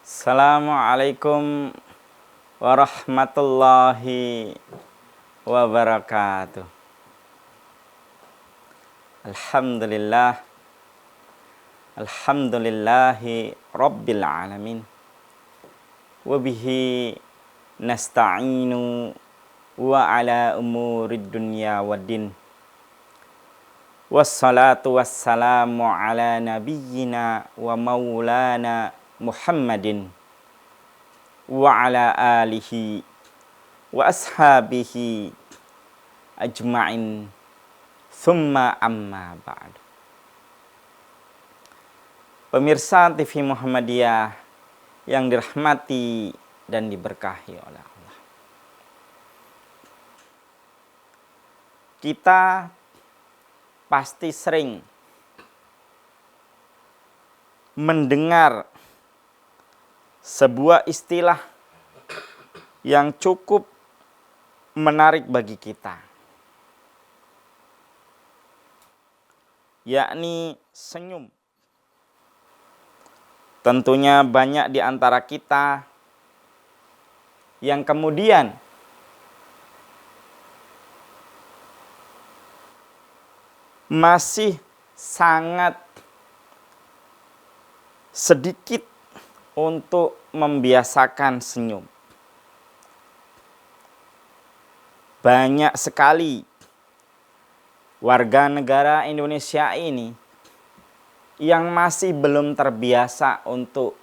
Assalamualaikum warahmatullahi wabarakatuh. Alhamdulillah, alhamdulillahi rabbil alamin. Wabihi nasta'inu wa ala umurid dunya waddin. Wassalatu wassalamu ala nabiyyina wa maulana Muhammadin wa ala alihi wa ashabihi ajma'in, thumma amma ba'du. Pemirsa TV Muhammadiyah yang dirahmati dan diberkahi oleh Allah, kita pasti sering mendengar sebuah istilah yang cukup menarik bagi kita, yakni senyum. Tentunya banyak di antara kita yang kemudian masih sangat sedikit untuk membiasakan senyum. Banyak sekali warga negara Indonesia ini yang masih belum terbiasa untuk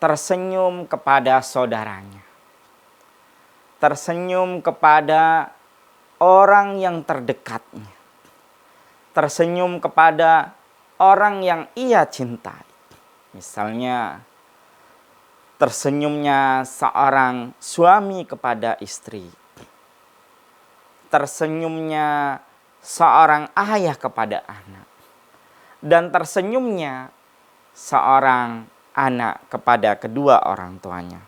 tersenyum kepada saudaranya, tersenyum kepada orang yang terdekatnya, tersenyum kepada orang yang ia cintai. Misalnya, tersenyumnya seorang suami kepada istri, tersenyumnya seorang ayah kepada anak, dan tersenyumnya seorang anak kepada kedua orang tuanya.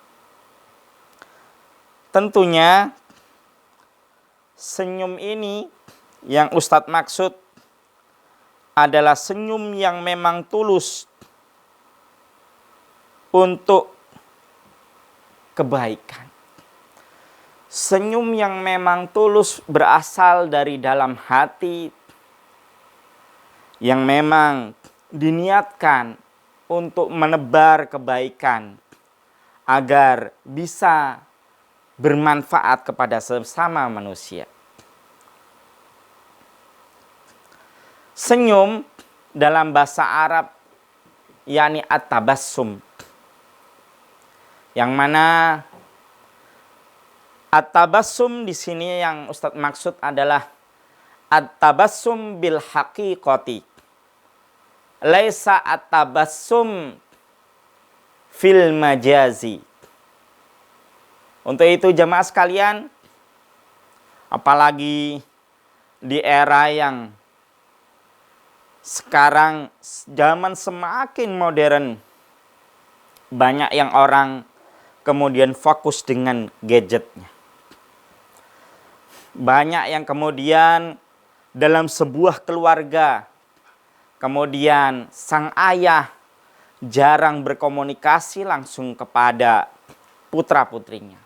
Tentunya senyum ini yang Ustadz maksud adalah senyum yang memang tulus untuk kebaikan. Senyum yang memang tulus berasal dari dalam hati, yang memang diniatkan untuk menebar kebaikan agar bisa bermanfaat kepada sesama manusia. Senyum dalam bahasa Arab yakni at-tabassum, yang mana at-tabassum di sini yang Ustadz maksud adalah at-tabassum bil haqiqati, laisa at-tabassum fil majazi. Untuk itu jemaah sekalian, apalagi di era yang sekarang zaman semakin modern, banyak yang orang kemudian fokus dengan gadgetnya. Banyak yang kemudian dalam sebuah keluarga, kemudian sang ayah jarang berkomunikasi langsung kepada putra-putrinya.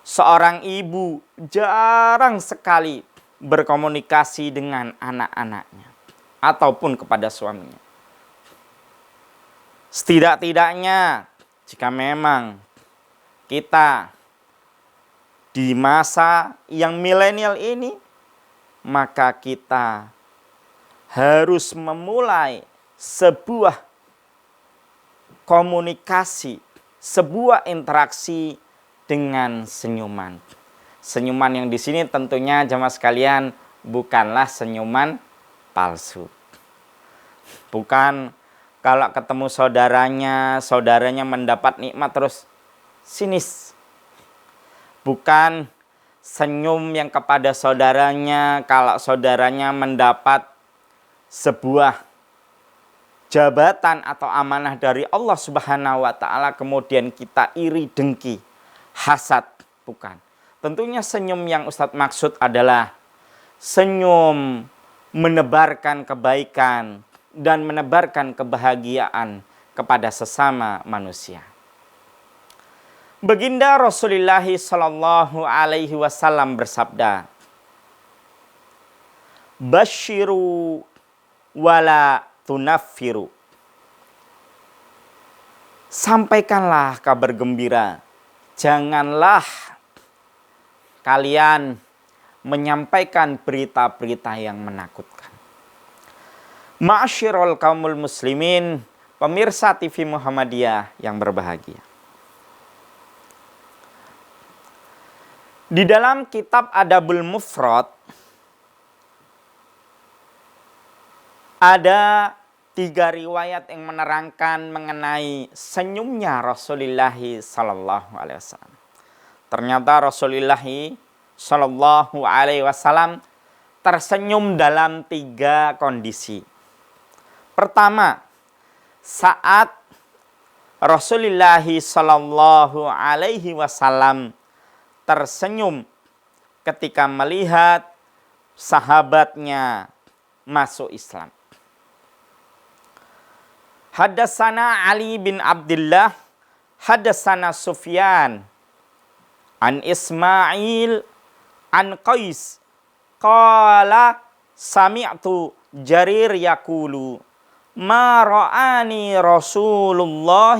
Seorang ibu jarang sekali berkomunikasi dengan anak-anaknya ataupun kepada suaminya. Setidak-tidaknya jika memang kita di masa yang milenial ini, maka kita harus memulai sebuah komunikasi, sebuah interaksi dengan senyuman. Senyuman yang di sini tentunya jemaah sekalian bukanlah senyuman palsu. Bukan kalau ketemu saudaranya mendapat nikmat terus sinis. Bukan senyum yang kepada saudaranya kalau saudaranya mendapat sebuah jabatan atau amanah dari Allah Subhanahu wa taala kemudian kita iri, dengki, hasad, bukan. Tentunya senyum yang Ustadz maksud adalah senyum menebarkan kebaikan dan menebarkan kebahagiaan kepada sesama manusia. Baginda Rasulullah Shallallahu Alaihi Wasallam bersabda, "Basyiru wala tunaffiru." Sampaikanlah kabar gembira, janganlah kalian menyampaikan berita-berita yang menakutkan. Ma'asyiral kaumul muslimin, pemirsa TV Muhammadiyah yang berbahagia. Di dalam kitab Adabul Mufrad ada 3 riwayat yang menerangkan mengenai senyumnya Rasulullah Sallallahu Alaihi Wasallam. Ternyata Rasulullah Sallallahu Alaihi Wasallam tersenyum dalam 3 kondisi. Pertama, saat Rasulullah Sallallahu Alaihi Wasallam tersenyum ketika melihat sahabatnya masuk Islam. Hadatsana Ali bin Abdullah, hadatsana Sufyan, an Ismail, an Qais, qala sami'tu Jarir yaqulu, ma ra'ani Rasulullah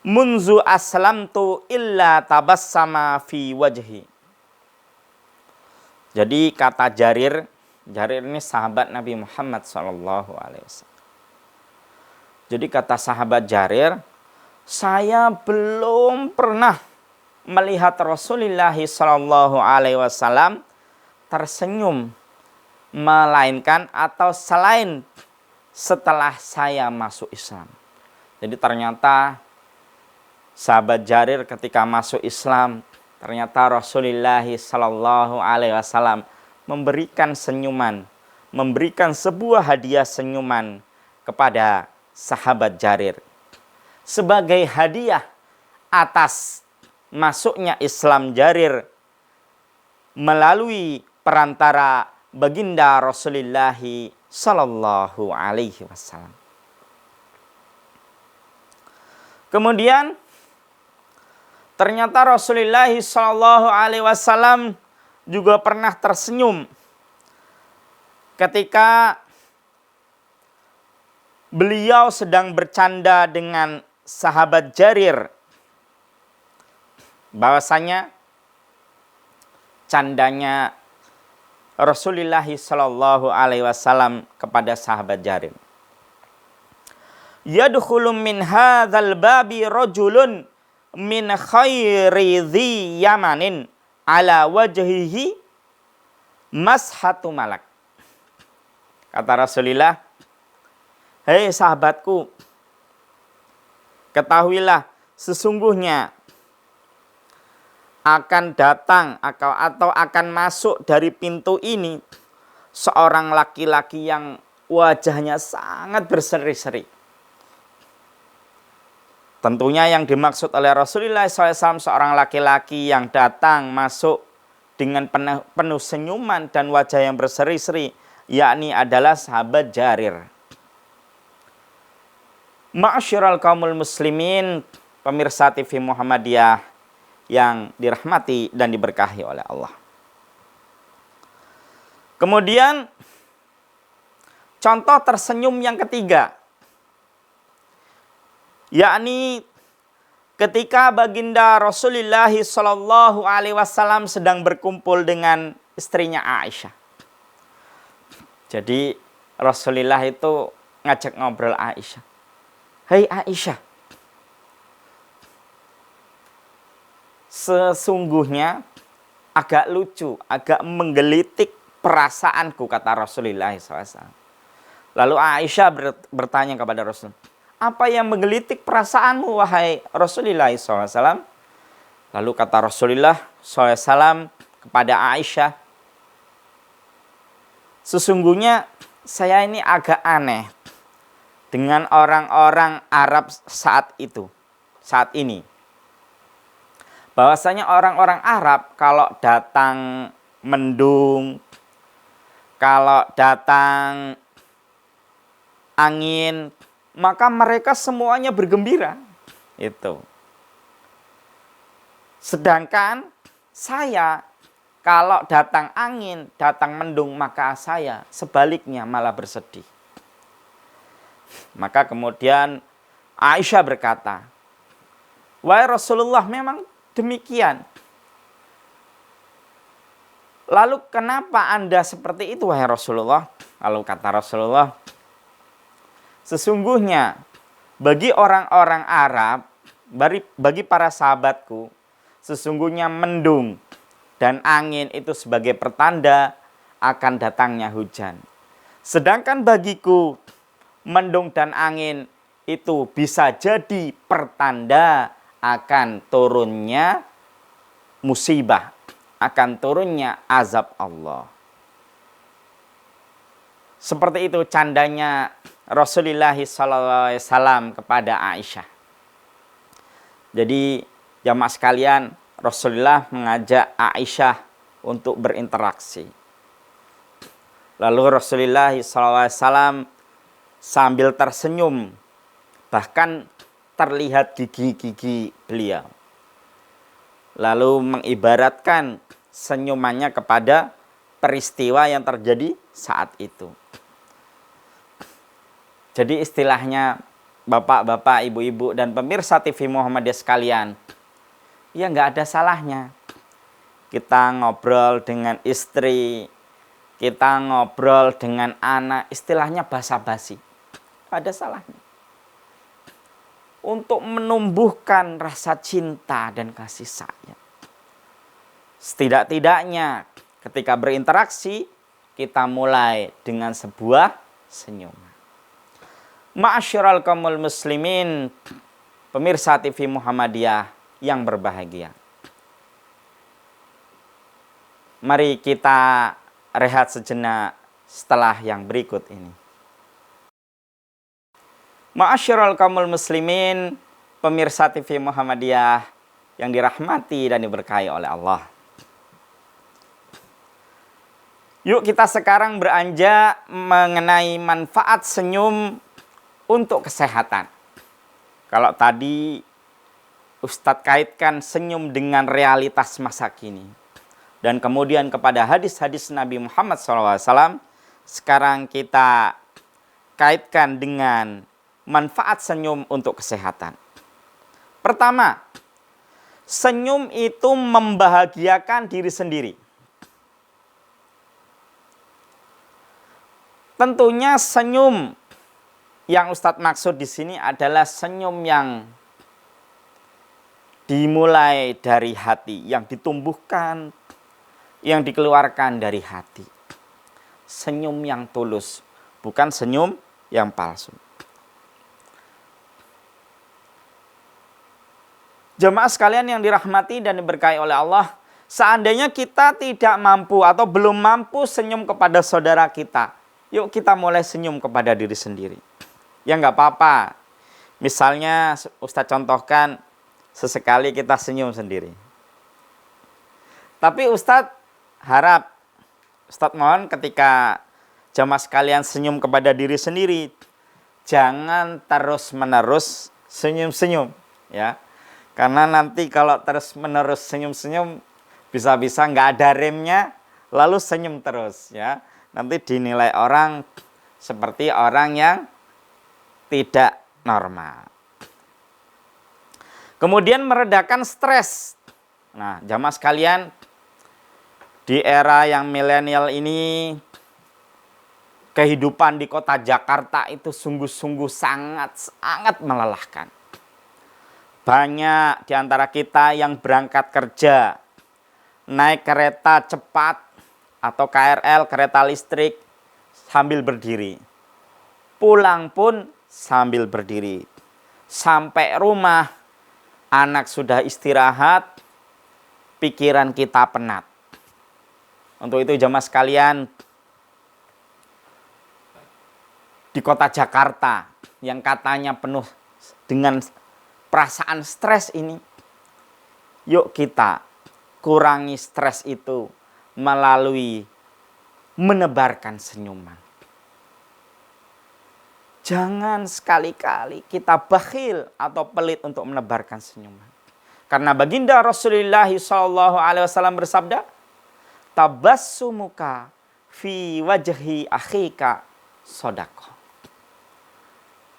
munzu aslamtu illa tabassama fi wajhi. Jadi kata Jarir ini sahabat Nabi Muhammad SAW. Jadi kata sahabat Jarir, saya belum pernah melihat Rasulullah SAW tersenyum, melainkan atau selain setelah saya masuk Islam. Jadi ternyata sahabat Jarir ketika masuk Islam, ternyata Rasulullah SAW memberikan senyuman, memberikan sebuah hadiah senyuman kepada sahabat Jarir. Sebagai hadiah atas masuknya Islam Jarir melalui perantara baginda Rasulullah Sallallahu Alaihi Wasallam. Kemudian ternyata Rasulullah Sallallahu Alaihi Wasallam juga pernah tersenyum ketika beliau sedang bercanda dengan sahabat Jarir. Bahwasanya candanya Rasulullah Sallallahu Alaihi Wasallam kepada sahabat Jarir. Yadkhulu min hadzal babi rajulun min khairi dhi yamanin ala wajhihi mashatu malak. Kata Rasulullah, hei sahabatku, ketahuilah sesungguhnya akan datang atau akan masuk dari pintu ini seorang laki-laki yang wajahnya sangat berseri-seri. Tentunya yang dimaksud oleh Rasulullah SAW seorang laki-laki yang datang masuk dengan penuh senyuman dan wajah yang berseri-seri, yakni adalah sahabat Jarir. Ma'asyiral kaumul muslimin, pemirsa TV Muhammadiyah yang dirahmati dan diberkahi oleh Allah. Kemudian contoh tersenyum yang ketiga, yakni ketika baginda Rasulullah Sallallahu Alaihi Wasallam sedang berkumpul dengan istrinya Aisyah. Jadi Rasulullah itu ngajak ngobrol Aisyah. Hei Aisyah, sesungguhnya agak lucu, agak menggelitik perasaanku, kata Rasulullah SAW. Lalu Aisyah bertanya kepada Rasul, apa yang menggelitik perasaanmu wahai Rasulullah SAW? Lalu kata Rasulullah SAW kepada Aisyah, sesungguhnya saya ini agak aneh dengan orang-orang Arab saat ini. bahwasanya orang-orang Arab kalau datang mendung, kalau datang angin, maka mereka semuanya bergembira. Itu. Sedangkan saya, kalau datang angin, datang mendung, maka saya sebaliknya malah bersedih. Maka kemudian Aisyah berkata, wahai Rasulullah, memang demikian. Lalu kenapa Anda seperti itu, wahai Rasulullah? Lalu kata Rasulullah, sesungguhnya bagi orang-orang Arab, bagi para sahabatku, sesungguhnya mendung dan angin itu sebagai pertanda akan datangnya hujan. Sedangkan bagiku, mendung dan angin itu bisa jadi pertanda akan turunnya musibah, akan turunnya azab Allah. Seperti itu candanya Rasulullah SAW kepada Aisyah. Jadi jamaah sekalian, Rasulullah mengajak Aisyah untuk berinteraksi. Lalu Rasulullah SAW sambil tersenyum, bahkan terlihat gigi-gigi beliau. Lalu mengibaratkan senyumannya kepada peristiwa yang terjadi saat itu. Jadi istilahnya bapak-bapak, ibu-ibu, dan pemirsa TV Muhammadiyah sekalian, ya nggak ada salahnya kita ngobrol dengan istri, kita ngobrol dengan anak, istilahnya basa-basi. Ada salahnya. Untuk menumbuhkan rasa cinta dan kasih sayang. Setidak-tidaknya ketika berinteraksi, kita mulai dengan sebuah senyuman. Ma'asyiral kaumul muslimin, pemirsa TV Muhammadiyah yang berbahagia. Mari kita rehat sejenak setelah yang berikut ini. Ma'asyiral kaumul muslimin, pemirsa TV Muhammadiyah yang dirahmati dan diberkahi oleh Allah. Yuk kita sekarang beranjak mengenai manfaat senyum untuk kesehatan. Kalau tadi Ustadz kaitkan senyum dengan realitas masa kini. Dan kemudian kepada hadis-hadis Nabi Muhammad SAW, sekarang kita kaitkan dengan manfaat senyum untuk kesehatan. Pertama, senyum itu membahagiakan diri sendiri. Tentunya senyum yang Ustadz maksud di sini adalah senyum yang dimulai dari hati, yang ditumbuhkan, yang dikeluarkan dari hati. Senyum yang tulus, bukan senyum yang palsu. Jemaah sekalian yang dirahmati dan diberkahi oleh Allah, seandainya kita tidak mampu atau belum mampu senyum kepada saudara kita, yuk kita mulai senyum kepada diri sendiri. Ya nggak apa-apa. Misalnya Ustadz contohkan, sesekali kita senyum sendiri. Tapi Ustadz harap, Ustadz mohon ketika jamaah sekalian senyum kepada diri sendiri, jangan terus-menerus senyum-senyum. Ya. Karena nanti kalau terus-menerus senyum-senyum, bisa-bisa nggak ada remnya, lalu senyum terus. Ya. Nanti dinilai orang seperti orang yang tidak normal. Kemudian meredakan stres. Nah, jamaah sekalian, di era yang milenial ini, kehidupan di kota Jakarta itu sungguh-sungguh sangat melelahkan. Banyak di antara kita yang berangkat kerja, naik kereta cepat atau KRL, kereta listrik, sambil berdiri. Pulang pun sambil berdiri. Sampai rumah, anak sudah istirahat, pikiran kita penat. Untuk itu jamaah sekalian, di kota Jakarta yang katanya penuh dengan perasaan stres ini, Yuk kita kurangi stres itu melalui menebarkan senyuman. Jangan sekali-kali kita bakhil atau pelit untuk menebarkan senyuman. Karena baginda Rasulullah SAW bersabda, tabassumuka fi wajhi akhika sodako.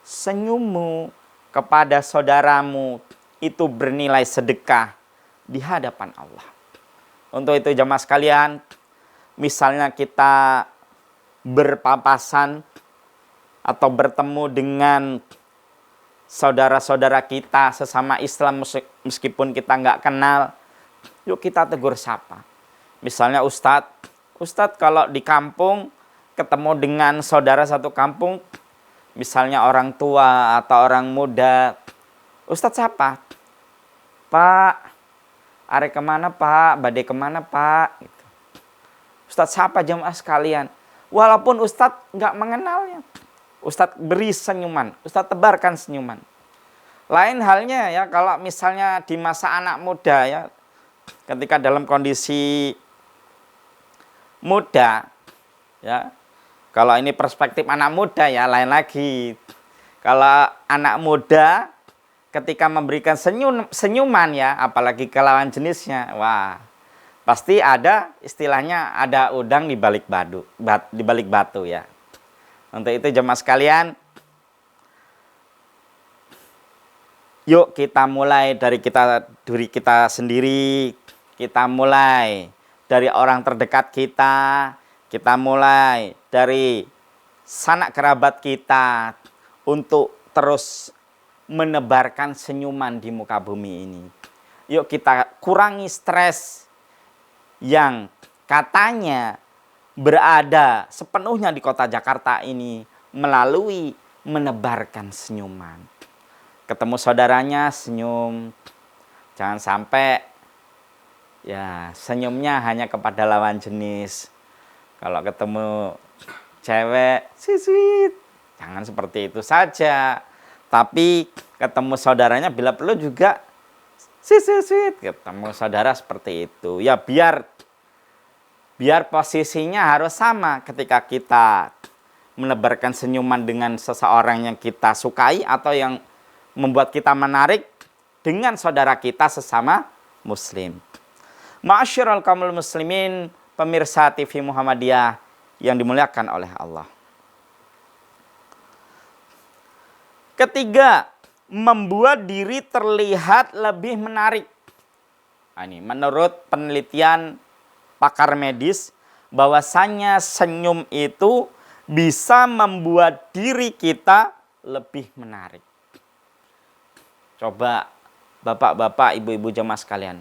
Senyummu kepada saudaramu itu bernilai sedekah di hadapan Allah. Untuk itu jamaah sekalian, misalnya kita berpapasan atau bertemu dengan saudara-saudara kita sesama Islam meskipun kita nggak kenal, yuk kita tegur sapa. Misalnya Ustadz kalau di kampung ketemu dengan saudara satu kampung, misalnya orang tua atau orang muda, Ustadz siapa? Pak, arek kemana Pak? Badai kemana Pak? Gitu. Ustadz siapa jamaah sekalian? Walaupun Ustadz nggak mengenalnya, Ustadz beri senyuman, Ustadz tebarkan senyuman. Lain halnya ya kalau misalnya di masa anak muda ya, ketika dalam kondisi muda ya, kalau ini perspektif anak muda ya lain lagi. Kalau anak muda ketika memberikan senyuman ya, apalagi ke lawan jenisnya, wah pasti ada istilahnya ada udang di balik batu ya. Untuk itu jemaah sekalian, yuk kita mulai dari diri kita sendiri, kita mulai dari orang terdekat kita mulai dari sanak kerabat kita untuk terus menebarkan senyuman di muka bumi ini. Yuk kita kurangi stres yang katanya berada sepenuhnya di kota Jakarta ini melalui menebarkan senyuman. Ketemu saudaranya senyum. Jangan sampai ya senyumnya hanya kepada lawan jenis. Kalau ketemu cewek, sweet. Jangan seperti itu saja. Tapi ketemu saudaranya bila perlu juga sweet. Ketemu saudara seperti itu. Ya biar posisinya harus sama ketika kita menebarkan senyuman dengan seseorang yang kita sukai atau yang membuat kita menarik dengan saudara kita sesama muslim. Ma'asyiral kaumul muslimin, pemirsa TV Muhammadiyah yang dimuliakan oleh Allah. Ketiga, membuat diri terlihat lebih menarik. Nah, ini menurut penelitian pakar medis, bahwasannya senyum itu bisa membuat diri kita lebih menarik. Coba bapak-bapak, ibu-ibu jemaah sekalian,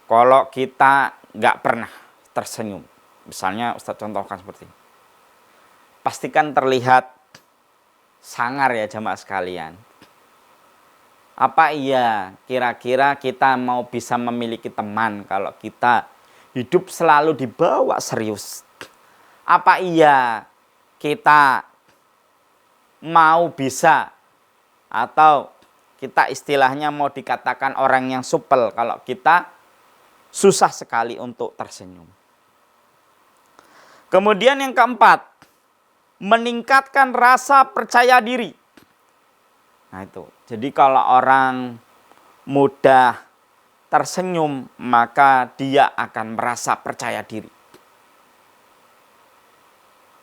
kalau kita nggak pernah tersenyum, misalnya Ustadz contohkan seperti ini, pastikan terlihat sangar ya jemaah sekalian. Apa iya kira-kira kita mau bisa memiliki teman kalau kita hidup selalu dibawa serius? Apa iya kita mau bisa atau kita istilahnya mau dikatakan orang yang supel kalau kita susah sekali untuk tersenyum? Kemudian yang keempat, meningkatkan rasa percaya diri. Nah itu, jadi kalau orang mudah tersenyum, maka dia akan merasa percaya diri.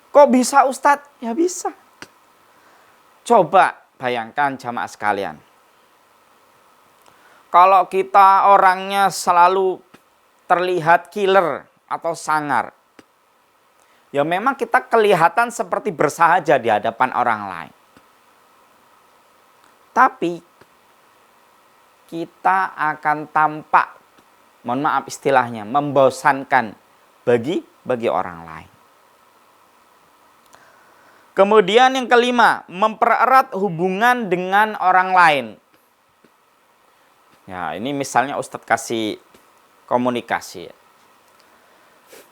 Kok bisa Ustadz? Ya bisa. Coba bayangkan jamaah sekalian. Kalau kita orangnya selalu terlihat killer atau sangar, ya memang kita kelihatan seperti bersahaja di hadapan orang lain. Tapi kita akan tampak, mohon maaf istilahnya, membosankan bagi orang lain. Kemudian yang kelima, mempererat hubungan dengan orang lain. Ya, ini misalnya Ustadz kasih komunikasi.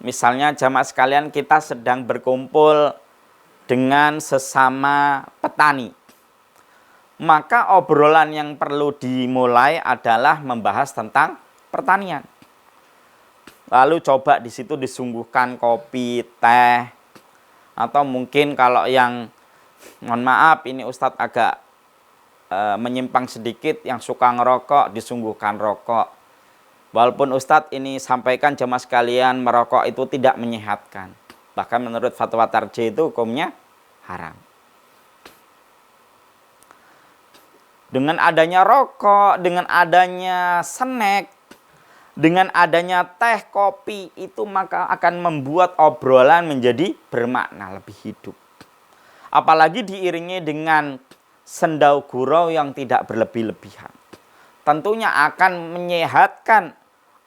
Misalnya jamaah sekalian, kita sedang berkumpul dengan sesama petani. Maka obrolan yang perlu dimulai adalah membahas tentang pertanian. Lalu coba di situ disungguhkan kopi, teh, atau mungkin kalau yang, mohon maaf ini Ustadz agak menyimpang sedikit, yang suka ngerokok disungguhkan rokok. Walaupun Ustadz ini sampaikan jemaah sekalian, merokok itu tidak menyehatkan. Bahkan menurut fatwa tarjih itu hukumnya haram. Dengan adanya rokok, dengan adanya snack, dengan adanya teh, kopi, itu maka akan membuat obrolan menjadi bermakna, lebih hidup. Apalagi diiringi dengan sendau gurau yang tidak berlebih-lebihan. Tentunya akan menyehatkan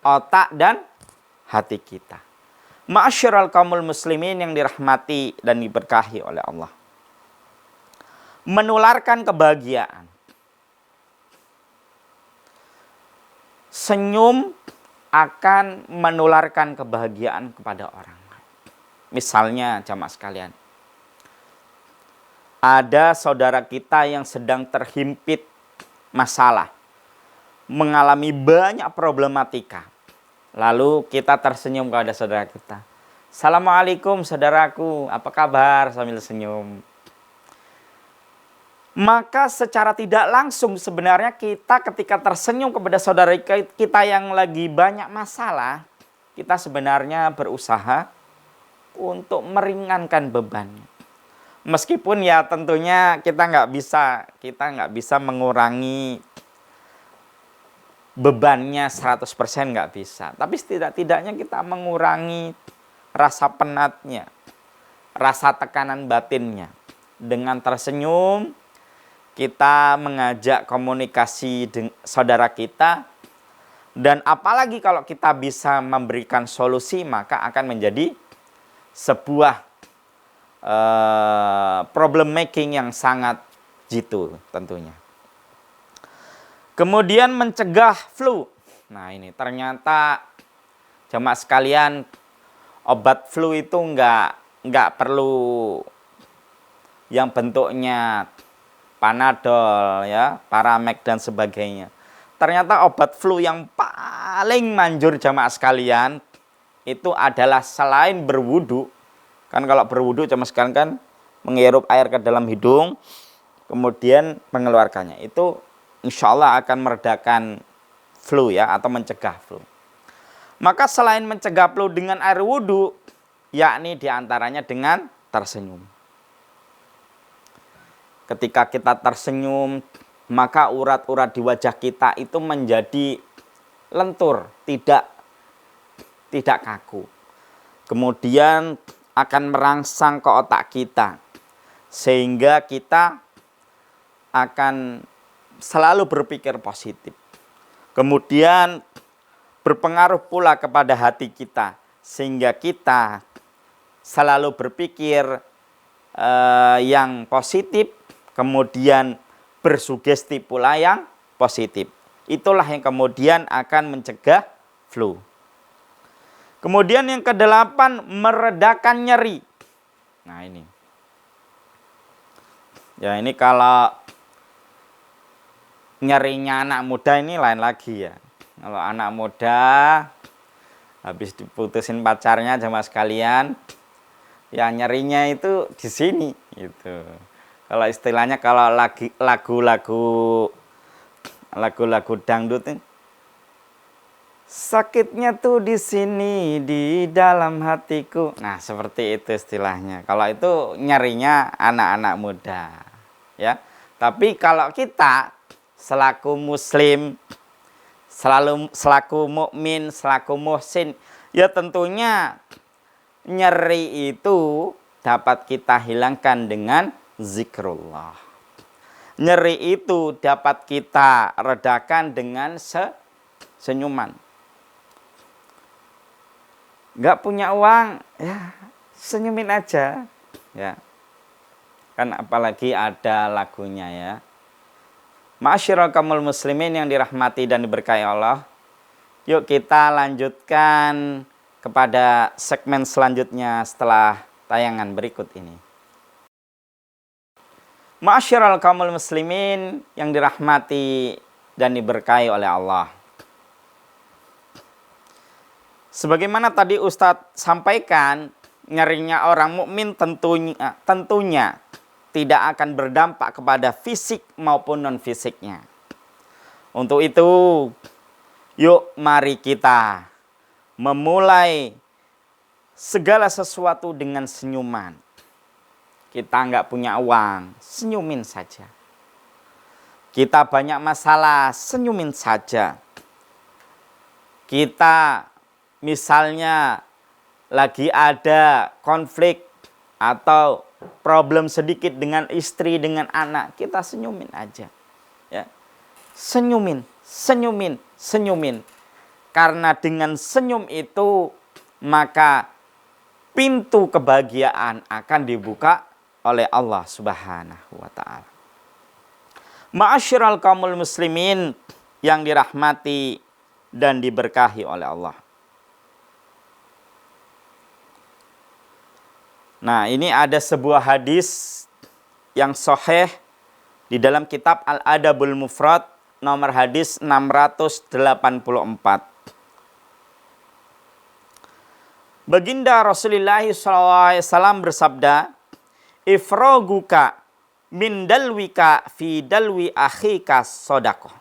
otak dan hati kita. Ma'asyiral kaumul muslimin yang dirahmati dan diberkahi oleh Allah. Menularkan kebahagiaan. Senyum akan menularkan kebahagiaan kepada orang. Misalnya jamaah sekalian, ada saudara kita yang sedang terhimpit masalah, mengalami banyak problematika. Lalu kita tersenyum kepada saudara kita. Assalamualaikum saudaraku, apa kabar? Sambil senyum. Maka secara tidak langsung sebenarnya kita ketika tersenyum kepada saudara kita yang lagi banyak masalah, kita sebenarnya berusaha untuk meringankan bebannya. Meskipun ya tentunya kita nggak bisa mengurangi bebannya 100%, nggak bisa. Tapi setidak-tidaknya kita mengurangi rasa penatnya, rasa tekanan batinnya. Dengan tersenyum, kita mengajak komunikasi dengan saudara kita. Dan apalagi kalau kita bisa memberikan solusi, maka akan menjadi sebuah problem making yang sangat jitu tentunya. Kemudian mencegah flu. Nah ini ternyata jemaah sekalian, obat flu itu nggak perlu yang bentuknya Panadol, ya, Paramek dan sebagainya. Ternyata obat flu yang paling manjur jemaah sekalian itu adalah selain berwudu. Kan kalau berwudu jemaah sekalian kan menghirup air ke dalam hidung, kemudian mengeluarkannya. Itu insya Allah akan meredakan flu, ya, atau mencegah flu. Maka selain mencegah flu dengan air wudhu, yakni diantaranya dengan tersenyum. Ketika kita tersenyum, maka urat-urat di wajah kita itu menjadi lentur, tidak kaku. Kemudian akan merangsang ke otak kita, sehingga kita akan selalu berpikir positif. Kemudian berpengaruh pula kepada hati kita, sehingga kita selalu berpikir yang positif, kemudian bersugesti pula yang positif. Itulah yang kemudian akan mencegah flu. Kemudian yang ke-8, meredakan nyeri. Nah ini. Ya ini kalau nyerinya anak muda ini lain lagi, ya. Kalau anak muda habis diputusin pacarnya jemaah sekalian, ya nyerinya itu di sini gitu. Kalau istilahnya kalau lagu-lagu dangdut ini, sakitnya tuh di sini di dalam hatiku. Nah, seperti itu istilahnya. Kalau itu nyerinya anak-anak muda, ya. Tapi kalau kita selaku muslim, selaku mukmin, selaku muhsin, ya tentunya nyeri itu dapat kita hilangkan dengan zikrullah. Nyeri itu dapat kita redakan dengan senyuman. Nggak punya uang, ya senyumin aja, ya. Kan apalagi ada lagunya, ya. Ma'asyiral kaumul muslimin yang dirahmati dan diberkahi Allah. Yuk kita lanjutkan kepada segmen selanjutnya setelah tayangan berikut ini. Ma'asyiral kaumul muslimin yang dirahmati dan diberkahi oleh Allah. Sebagaimana tadi Ustadz sampaikan, nyerinya orang mukmin tentunya tidak akan berdampak kepada fisik maupun non fisiknya. Untuk itu, yuk mari kita memulai segala sesuatu dengan senyuman. Kita nggak punya uang, senyumin saja. Kita banyak masalah, senyumin saja. Kita misalnya lagi ada konflik atau problem sedikit dengan istri, dengan anak, kita senyumin aja. Ya. Senyumin, senyumin, senyumin. Karena dengan senyum itu, maka pintu kebahagiaan akan dibuka oleh Allah Subhanahu wa ta'ala. Ma'asyiral kaumul muslimin yang dirahmati dan diberkahi oleh Allah. Nah, ini ada sebuah hadis yang sahih di dalam kitab Al-Adabul Mufrad nomor hadis 684. Baginda Rasulullah SAW bersabda, "Ifroguka min dalwika fi dalwi akhika sodakoh."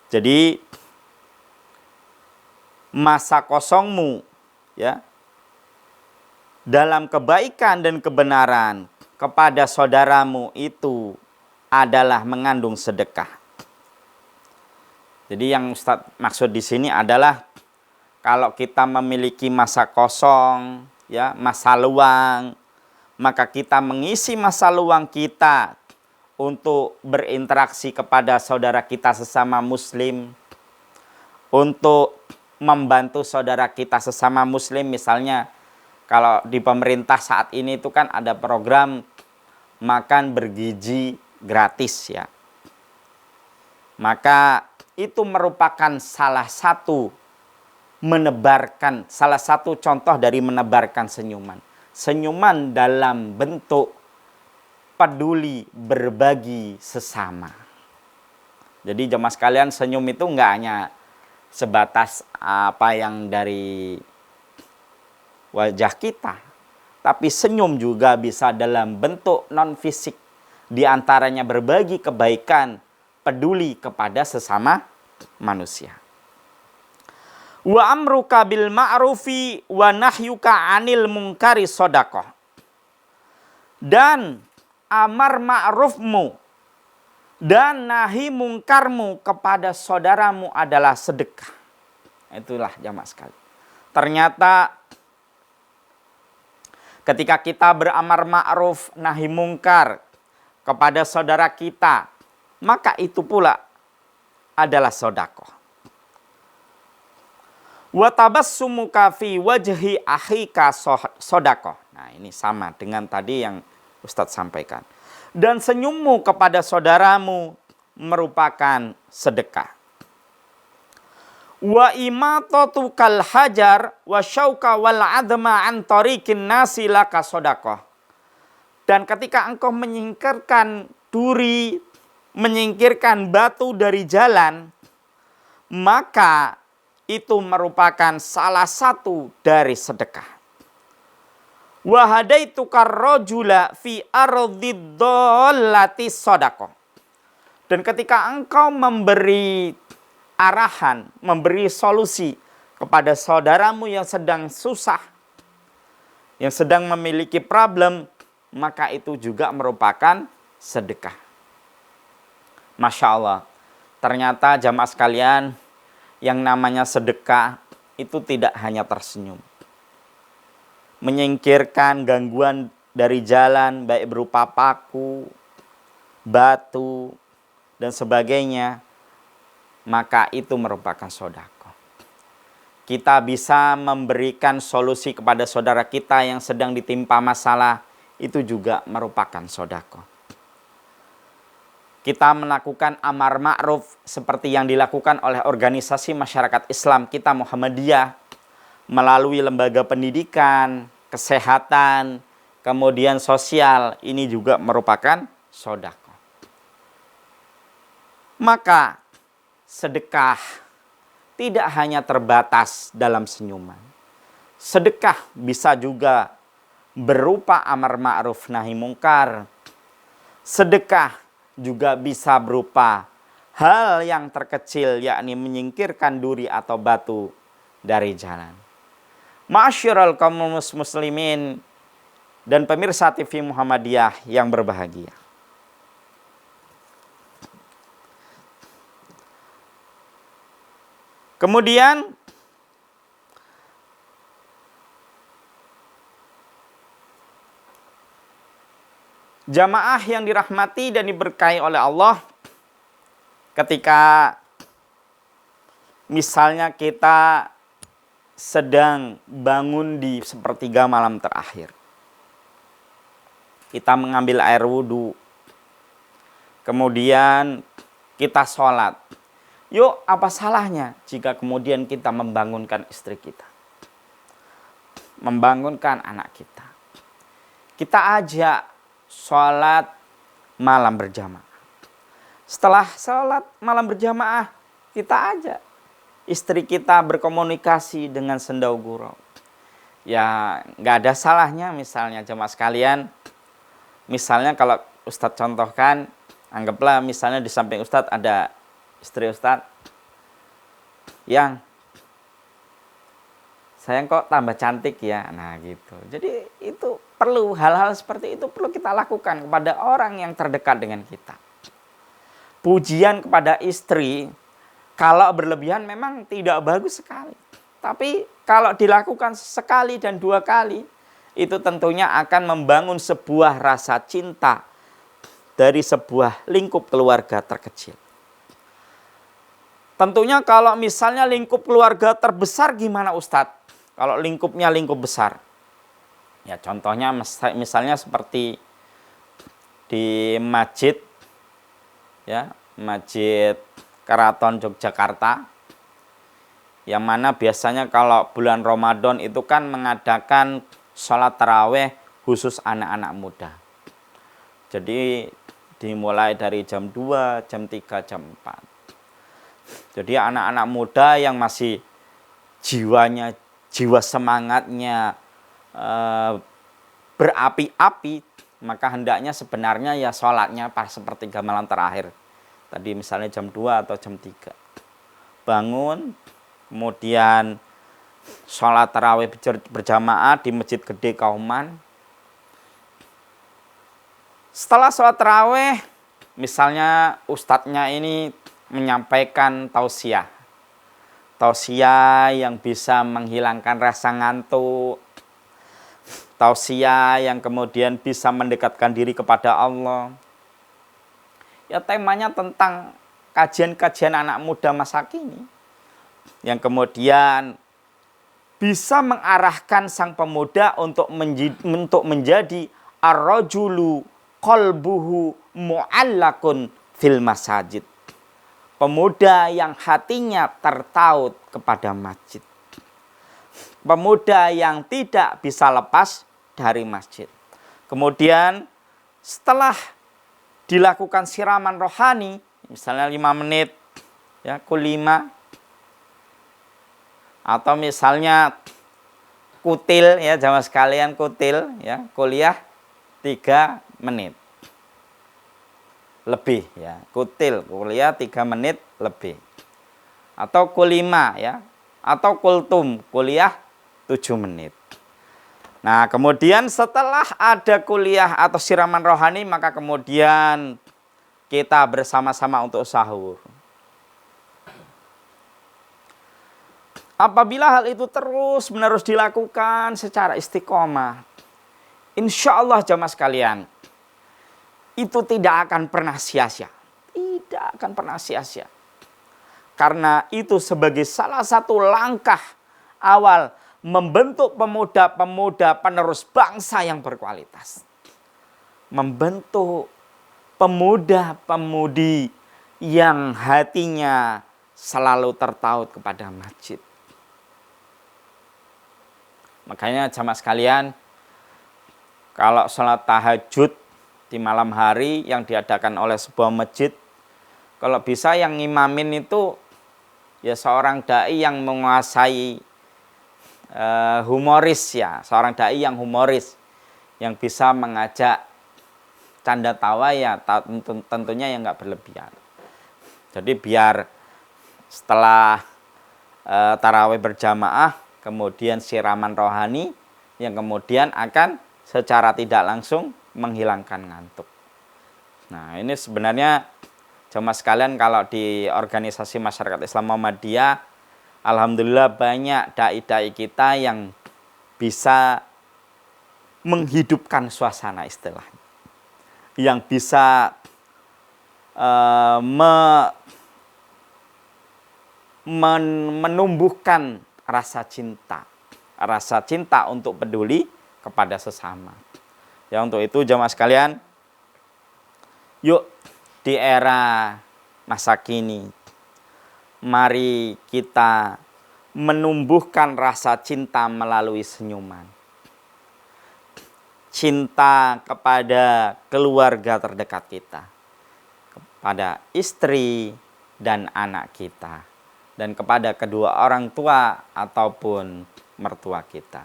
Jadi masa kosongmu ya dalam kebaikan dan kebenaran kepada saudaramu itu adalah mengandung sedekah. Jadi yang Ustadz maksud di sini adalah kalau kita memiliki masa kosong, ya, masa luang, maka kita mengisi masa luang kita untuk berinteraksi kepada saudara kita sesama muslim, untuk membantu saudara kita sesama muslim. Misalnya kalau di pemerintah saat ini itu kan ada program makan bergizi gratis ya. Maka itu merupakan salah satu contoh dari menebarkan senyuman. Senyuman dalam bentuk peduli berbagi sesama. Jadi jemaah sekalian, senyum itu enggak hanya sebatas apa yang dari wajah kita, tapi senyum juga bisa dalam bentuk non fisik, di antaranya berbagi kebaikan, peduli kepada sesama manusia. Wa amruka bil ma'rufi wa nahyuka 'anil munkari shadaqah. Dan amar ma'rufmu dan nahi mungkarmu kepada saudaramu adalah sedekah. Itulah jamaah sekali. Ternyata ketika kita beramar ma'ruf nahi mungkar kepada saudara kita, maka itu pula adalah sedekah. Wa tabassumuka fi wajhi akhika sedekah. Nah, ini sama dengan tadi yang Ustadz sampaikan. Dan senyummu kepada saudaramu merupakan sedekah. Wa imatatu kal hajar wa syauka wal adma an tariqin nasi laka sedekah. Dan ketika engkau menyingkirkan duri, menyingkirkan batu dari jalan, maka itu merupakan salah satu dari sedekah. Wa hadaitukar rajula fi ardid dhallati shadaqah. Dan ketika engkau memberi arahan, memberi solusi kepada saudaramu yang sedang susah, yang sedang memiliki problem, maka itu juga merupakan sedekah. Masya Allah, ternyata jamaah sekalian, yang namanya sedekah itu tidak hanya tersenyum. Menyingkirkan gangguan dari jalan, baik berupa paku, batu, dan sebagainya, maka itu merupakan sedekah. Kita bisa memberikan solusi kepada saudara kita yang sedang ditimpa masalah, itu juga merupakan sedekah. Kita melakukan amar ma'ruf seperti yang dilakukan oleh organisasi masyarakat Islam kita Muhammadiyah melalui lembaga pendidikan, kesehatan, kemudian sosial, ini juga merupakan sedekah. Maka sedekah tidak hanya terbatas dalam senyuman. Sedekah bisa juga berupa amar ma'ruf nahi mungkar. Sedekah juga bisa berupa hal yang terkecil, yakni menyingkirkan duri atau batu dari jalan. Ma'asyiral kaum muslimin dan pemirsa TV Muhammadiyah yang berbahagia. Kemudian jamaah yang dirahmati dan diberkahi oleh Allah, ketika misalnya kita sedang bangun di sepertiga malam terakhir, kita mengambil air wudhu, kemudian kita sholat. Yuk, apa salahnya jika kemudian kita membangunkan istri kita, membangunkan anak kita, kita ajak sholat malam berjamaah. Setelah sholat malam berjamaah, kita ajak istri kita berkomunikasi dengan sendau gurau. Ya, nggak ada salahnya misalnya jemaah sekalian. Misalnya kalau Ustadz contohkan, anggaplah misalnya di samping Ustadz ada istri Ustadz yang sayang kok tambah cantik ya. Nah gitu. Jadi itu perlu, hal-hal seperti itu perlu kita lakukan kepada orang yang terdekat dengan kita. Pujian kepada istri kalau berlebihan memang tidak bagus sekali. Tapi kalau dilakukan sekali dan dua kali, itu tentunya akan membangun sebuah rasa cinta dari sebuah lingkup keluarga terkecil. Tentunya kalau misalnya lingkup keluarga terbesar gimana Ustadz? Kalau lingkupnya lingkup besar. Ya contohnya misalnya seperti di masjid, ya Masjid Keraton Yogyakarta, yang mana biasanya kalau bulan Ramadan itu kan mengadakan sholat taraweh khusus anak-anak muda. Jadi dimulai dari jam 2, jam 3, jam 4. Jadi anak-anak muda yang masih jiwa semangatnya berapi-api, maka hendaknya sebenarnya ya sholatnya pas sepertiga malam terakhir. Tadi misalnya jam 2 atau jam 3. Bangun, kemudian sholat tarawih berjamaah di Masjid Gede Kauman. Setelah sholat tarawih, misalnya ustadznya ini menyampaikan tausiah. Tausiah yang bisa menghilangkan rasa ngantuk. Tausiah yang kemudian bisa mendekatkan diri kepada Allah. Ya temanya tentang kajian-kajian anak muda masa kini. Yang kemudian bisa mengarahkan sang pemuda untuk menjadi ar-rajulu qalbuhu mu'allakun fil masajid. Pemuda yang hatinya tertaut kepada masjid. Pemuda yang tidak bisa lepas dari masjid. Kemudian setelah dilakukan siraman rohani, misalnya 5 menit, ya kulima, atau misalnya kutil, ya jamaah sekalian kutil, ya kuliah 3 menit. Lebih ya, kutil kuliah 3 menit lebih, atau kulima ya, atau kultum kuliah 7 menit. Nah kemudian setelah ada kuliah atau siraman rohani, maka kemudian kita bersama-sama untuk sahur. Apabila hal itu terus menerus dilakukan secara istiqomah, insya Allah jamaah sekalian, itu tidak akan pernah sia-sia. Tidak akan pernah sia-sia. Karena itu sebagai salah satu langkah awal membentuk pemuda-pemuda penerus bangsa yang berkualitas. Membentuk pemuda-pemudi yang hatinya selalu tertaut kepada masjid. Makanya jamaah sekalian, kalau sholat tahajud di malam hari yang diadakan oleh sebuah masjid, kalau bisa yang ngimamin itu ya seorang dai yang menguasai humoris ya, seorang dai yang humoris, yang bisa mengajak canda tawa ya tentunya yang nggak berlebihan. Jadi biar setelah tarawih berjamaah, kemudian siraman rohani yang kemudian akan secara tidak langsung menghilangkan ngantuk. Nah, ini sebenarnya jemaah sekalian, kalau di organisasi masyarakat Islam Muhammadiyah, alhamdulillah banyak dai-dai kita yang bisa menghidupkan suasana istilahnya. Yang bisa menumbuhkan rasa cinta untuk peduli kepada sesama. Ya, untuk itu jemaah sekalian, yuk di era masa kini, mari kita menumbuhkan rasa cinta melalui senyuman. Cinta kepada keluarga terdekat kita, kepada istri dan anak kita, dan kepada kedua orang tua ataupun mertua kita.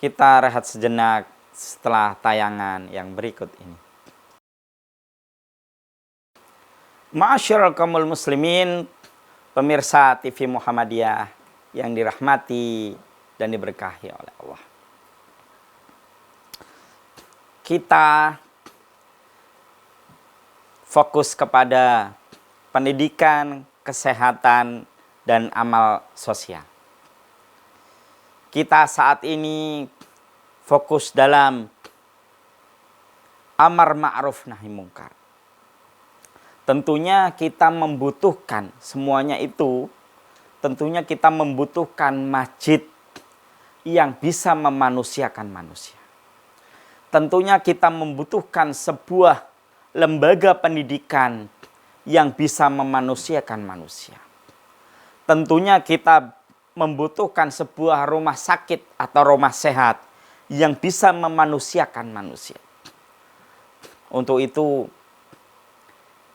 Kita rehat sejenak setelah tayangan yang berikut ini. Ma'asyiral kaumul muslimin, pemirsa TV Muhammadiyah yang dirahmati dan diberkahi oleh Allah. Kita fokus kepada pendidikan, kesehatan, dan amal sosial. Kita saat ini fokus dalam amar ma'ruf nahi mungkar. Tentunya kita membutuhkan semuanya itu, tentunya kita membutuhkan masjid yang bisa memanusiakan manusia. Tentunya kita membutuhkan sebuah lembaga pendidikan yang bisa memanusiakan manusia. Tentunya kita membutuhkan sebuah rumah sakit atau rumah sehat yang bisa memanusiakan manusia. Untuk itu,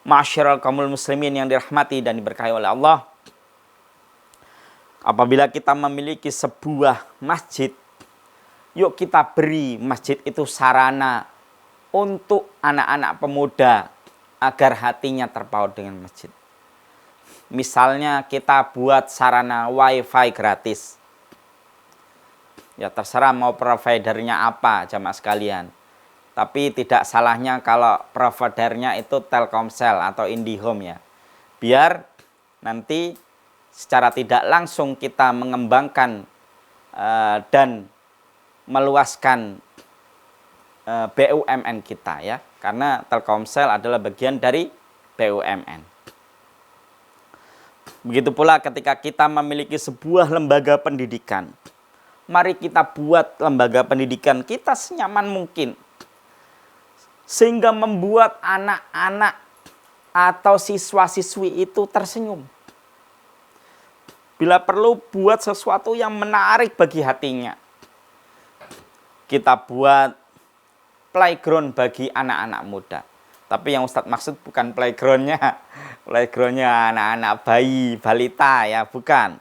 ma'asyiral kaumul muslimin yang dirahmati dan diberkahi oleh Allah, apabila kita memiliki sebuah masjid, yuk kita beri masjid itu sarana untuk anak-anak pemuda agar hatinya terpaut dengan masjid. Misalnya kita buat sarana wifi gratis. Ya terserah mau providernya apa jamaah sekalian. Tapi tidak salahnya kalau providernya itu Telkomsel atau IndiHome ya. Biar nanti secara tidak langsung kita mengembangkan dan meluaskan BUMN kita ya. Karena Telkomsel adalah bagian dari BUMN. Begitu pula ketika kita memiliki sebuah lembaga pendidikan. Mari kita buat lembaga pendidikan kita senyaman mungkin. Sehingga membuat anak-anak atau siswa-siswi itu tersenyum. Bila perlu buat sesuatu yang menarik bagi hatinya. Kita buat playground bagi anak-anak muda. Tapi yang Ustadz maksud bukan playgroundnya anak-anak bayi, balita ya, bukan.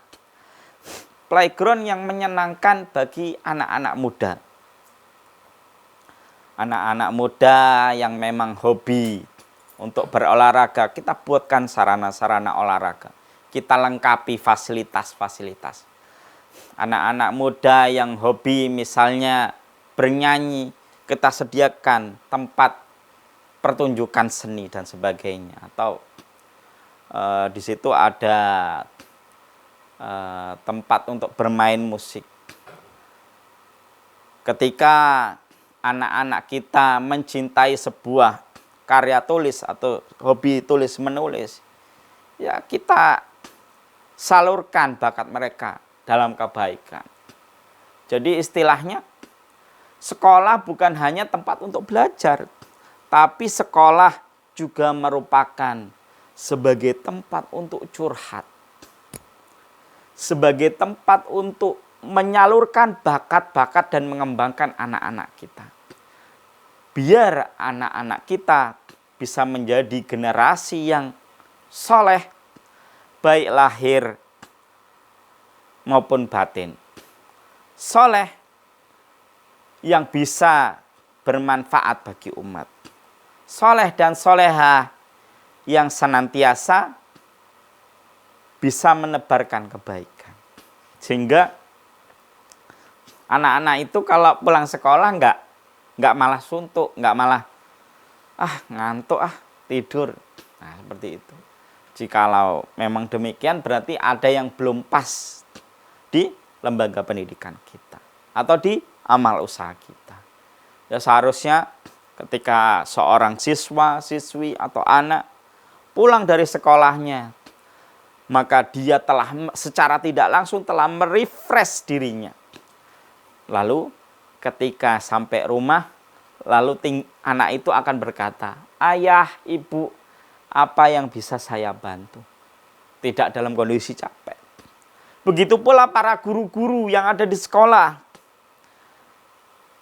Playground yang menyenangkan bagi anak-anak muda. Anak-anak muda yang memang hobi untuk berolahraga, kita buatkan sarana-sarana olahraga. Kita lengkapi fasilitas-fasilitas. Anak-anak muda yang hobi misalnya bernyanyi, kita sediakan tempat pertunjukan seni dan sebagainya. Atau di situ ada tempat untuk bermain musik. Ketika anak-anak kita mencintai sebuah karya tulis atau hobi tulis menulis, ya kita salurkan bakat mereka dalam kebaikan. Jadi istilahnya sekolah bukan hanya tempat untuk belajar, tapi sekolah juga merupakan sebagai tempat untuk curhat. Sebagai tempat untuk menyalurkan bakat-bakat dan mengembangkan anak-anak kita. Biar anak-anak kita bisa menjadi generasi yang soleh, baik lahir maupun batin. Soleh yang bisa bermanfaat bagi umat. Soleh dan soleha yang senantiasa bisa menebarkan kebaikan. Sehingga anak-anak itu kalau pulang sekolah nggak malah suntuk, nggak malah ngantuk tidur. Nah, seperti itu. Jikalau memang demikian berarti ada yang belum pas di lembaga pendidikan kita atau di amal usaha kita. Ya seharusnya ketika seorang siswa, siswi atau anak pulang dari sekolahnya, maka dia telah secara tidak langsung telah merefresh dirinya. Lalu ketika sampai rumah, lalu anak itu akan berkata, "Ayah, ibu, apa yang bisa saya bantu?" Tidak dalam kondisi capek. Begitu pula para guru-guru yang ada di sekolah.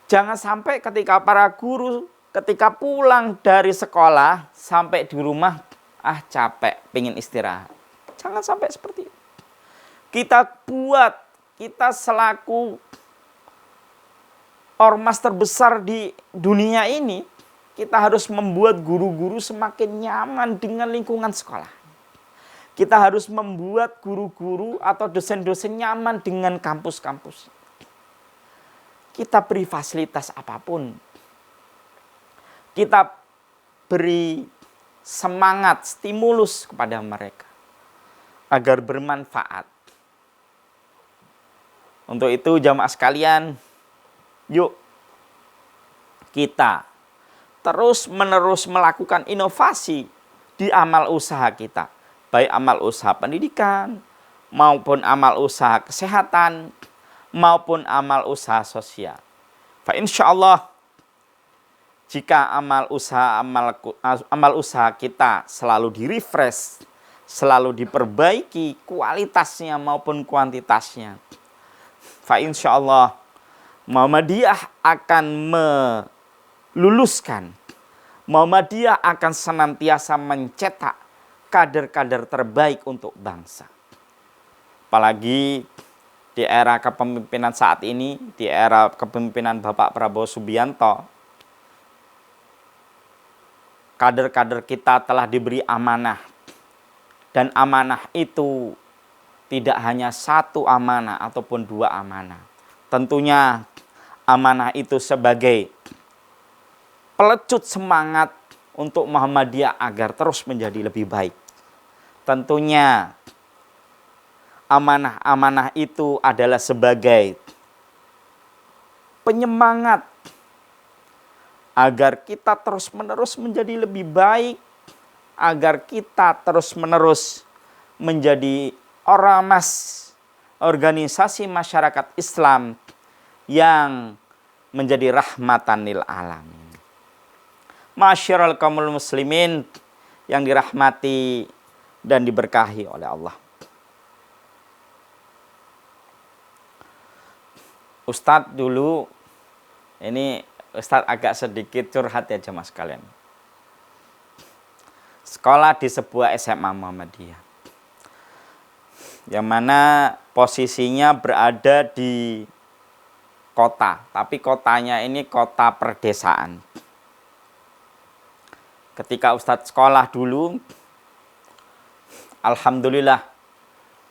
Jangan sampai ketika para guru ketika pulang dari sekolah sampai di rumah, capek, pengen istirahat. Jangan sampai seperti itu. Kita selaku ormas terbesar di dunia ini, kita harus membuat guru-guru semakin nyaman dengan lingkungan sekolah. Kita harus membuat guru-guru atau dosen-dosen nyaman dengan kampus-kampus. Kita beri fasilitas apapun. Kita beri semangat, stimulus kepada mereka agar bermanfaat. Untuk itu jamaah sekalian, yuk kita terus-menerus melakukan inovasi di amal usaha kita. Baik amal usaha pendidikan, maupun amal usaha kesehatan, maupun amal usaha sosial. Fa insyaallah jika amal usaha kita selalu direfresh, selalu diperbaiki kualitasnya maupun kuantitasnya, fa insyaallah Muhammadiyah akan meluluskan, Muhammadiyah akan senantiasa mencetak kader-kader terbaik untuk bangsa. Apalagi di era kepemimpinan saat ini, di era kepemimpinan Bapak Prabowo Subianto, kader-kader kita telah diberi amanah. Dan amanah itu tidak hanya satu amanah ataupun dua amanah. Tentunya amanah itu sebagai pelecut semangat untuk Muhammadiyah agar terus menjadi lebih baik. Tentunya amanah-amanah itu adalah sebagai penyemangat agar kita terus-menerus menjadi lebih baik, agar kita terus-menerus menjadi ormas, organisasi masyarakat Islam yang menjadi rahmatan lil alamin. Masyarul kaumul muslimin yang dirahmati dan diberkahi oleh Allah. Ustadz dulu, ini Ustadz agak sedikit curhat ya jemaah sekalian. Sekolah di sebuah SMA Muhammadiyah, yang mana posisinya berada di kota, tapi kotanya ini kota perdesaan. Ketika Ustadz sekolah dulu, alhamdulillah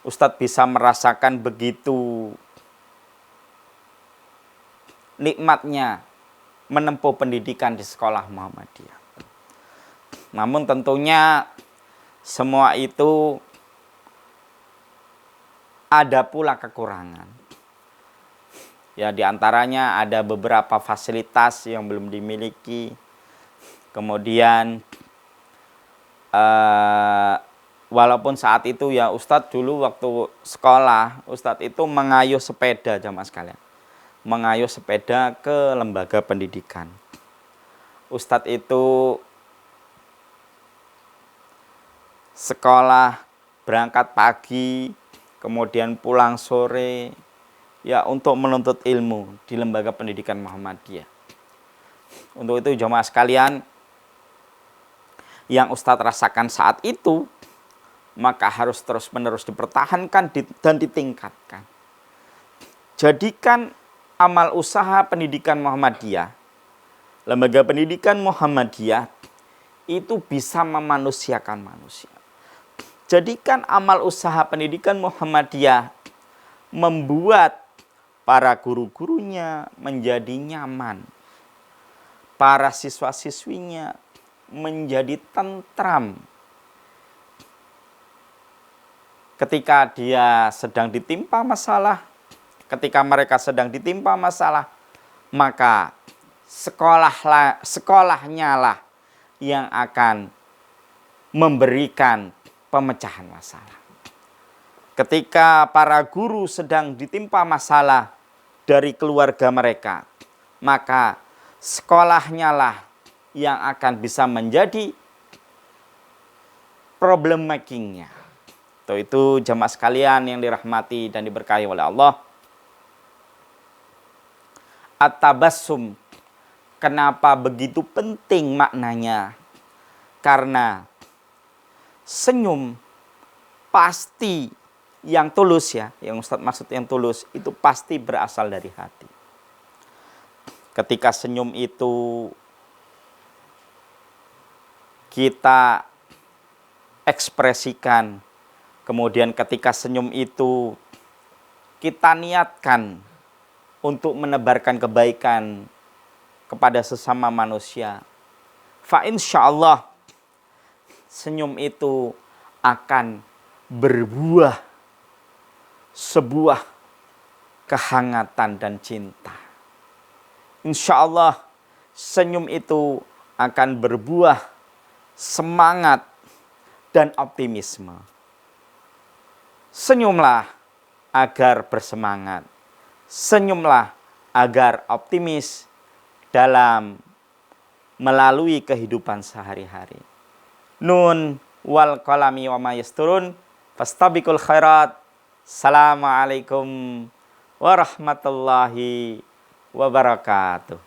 Ustadz bisa merasakan begitu nikmatnya menempuh pendidikan di sekolah Muhammadiyah. Namun tentunya semua itu ada pula kekurangan. Ya, diantaranya ada beberapa fasilitas yang belum dimiliki. Kemudian walaupun saat itu ya Ustadz dulu waktu sekolah, Ustadz itu mengayuh sepeda jamaah sekalian. Mengayuh sepeda ke lembaga pendidikan. Ustadz itu sekolah berangkat pagi, kemudian pulang sore, ya untuk menuntut ilmu di lembaga pendidikan Muhammadiyah. Untuk itu jamaah sekalian, yang Ustadz rasakan saat itu, maka harus terus-menerus dipertahankan dan ditingkatkan. Jadikan amal usaha pendidikan Muhammadiyah, lembaga pendidikan Muhammadiyah itu bisa memanusiakan manusia. Jadikan amal usaha pendidikan Muhammadiyah membuat para guru-gurunya menjadi nyaman, para siswa-siswinya menjadi tentram. Ketika dia sedang ditimpa masalah, ketika mereka sedang ditimpa masalah, maka sekolahnya lah yang akan memberikan pemecahan masalah. Ketika para guru sedang ditimpa masalah dari keluarga mereka, maka sekolahnya lah yang akan bisa menjadi problem making-nya. Itu jamaah sekalian yang dirahmati dan diberkahi oleh Allah. At-tabassum, kenapa begitu penting maknanya? Karena senyum pasti yang tulus ya, yang Ustadz maksud yang tulus, itu pasti berasal dari hati. Ketika senyum itu kita ekspresikan, kemudian ketika senyum itu kita niatkan untuk menebarkan kebaikan kepada sesama manusia, fa insyaallah senyum itu akan berbuah sebuah kehangatan dan cinta. Insyaallah senyum itu akan berbuah semangat dan optimisme. Senyumlah agar bersemangat. Senyumlah agar optimis dalam melalui kehidupan sehari-hari. Nun wal qalami wa ma yasturun fastabiqul khairat. Assalamualaikum warahmatullahi wabarakatuh.